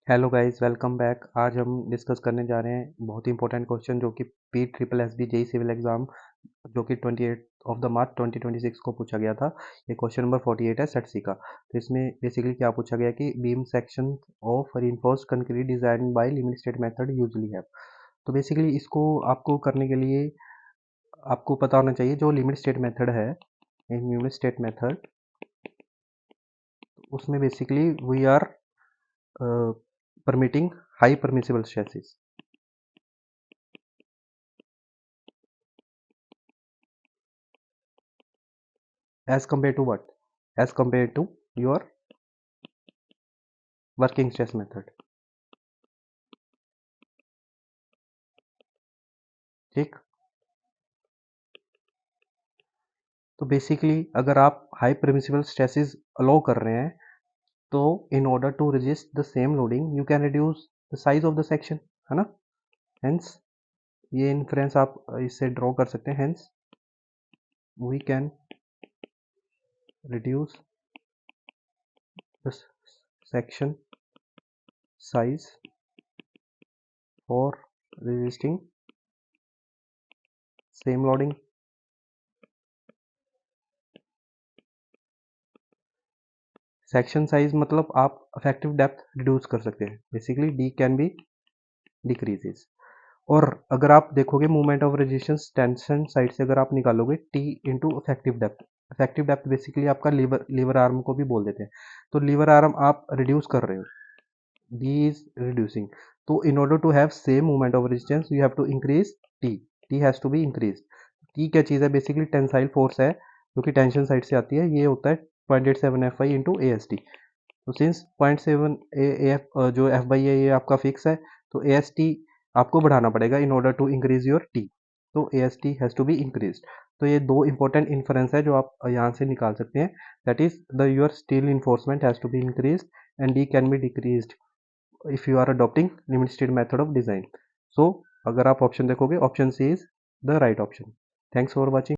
Hello guys, welcome back. आज हम discuss करने जा रहे हैं बहुत ही इंपॉर्टेंट क्वेश्चन जो कि P triple S B JE civil exam जो कि 28 मार्च 2026 को पूछा गया था। ये क्वेश्चन नंबर 48 है सेट सी का। तो इसमें बेसिकली क्या पूछा गया कि beam section of reinforced concrete design by limit state method usually have. तो बेसिकली इसको आपको करने के लिए आपको पता होना चाहिए जो लिमिट स्टेट मेथड है। लिमिट स्टेट मेथड उसमें basically we are permitting high permissible stresses as compared to what? As compared to your working stress method. ठीक। तो बेसिकली अगर आप हाई परमिसिबल स्ट्रेसेस अलाउ कर रहे हैं तो in order to resist the same loading you can reduce the size of the section, है ना। हेंस ये इन्फ्रेंस आप इससे ड्रॉ कर सकते हैं। Hence we can reduce the section size for resisting same loading. Section size मतलब आप इफेक्टिव डेप्थ रिड्यूस कर सकते हैं। Basically D can be decreases. और अगर आप देखोगे movement of resistance tension side से अगर आप निकालोगे T into effective depth basically आपका लीवर आर्म को भी बोल देते हैं। तो लीवर आर्म आप रिड्यूस कर रहे हो, डी इज रिड्यूसिंग। तो in order to have same movement of resistance you have to increase T. T has to be increase. T क्या चीज़ है? बेसिकली टेंसाइल फोर्स है जो कि टेंशन साइड से आती है। ये होता है 0.87 F I into A S T. तो सिंस 0.7 एफ जो एफ बाई है ये आपका फिक्स है, तो ए एस टी आपको बढ़ाना पड़ेगा in order to increase your T. तो A S T has to be increase. तो ये दो इंपॉर्टेंट इन्फ्रेंस है जो आप यहाँ से निकाल सकते हैं। That is the your steel enforcement has to be increase and D can be decreased if you are adopting limit state method of design. So अगर आप ऑप्शन देखोगे option C is the right option. Thanks for watching.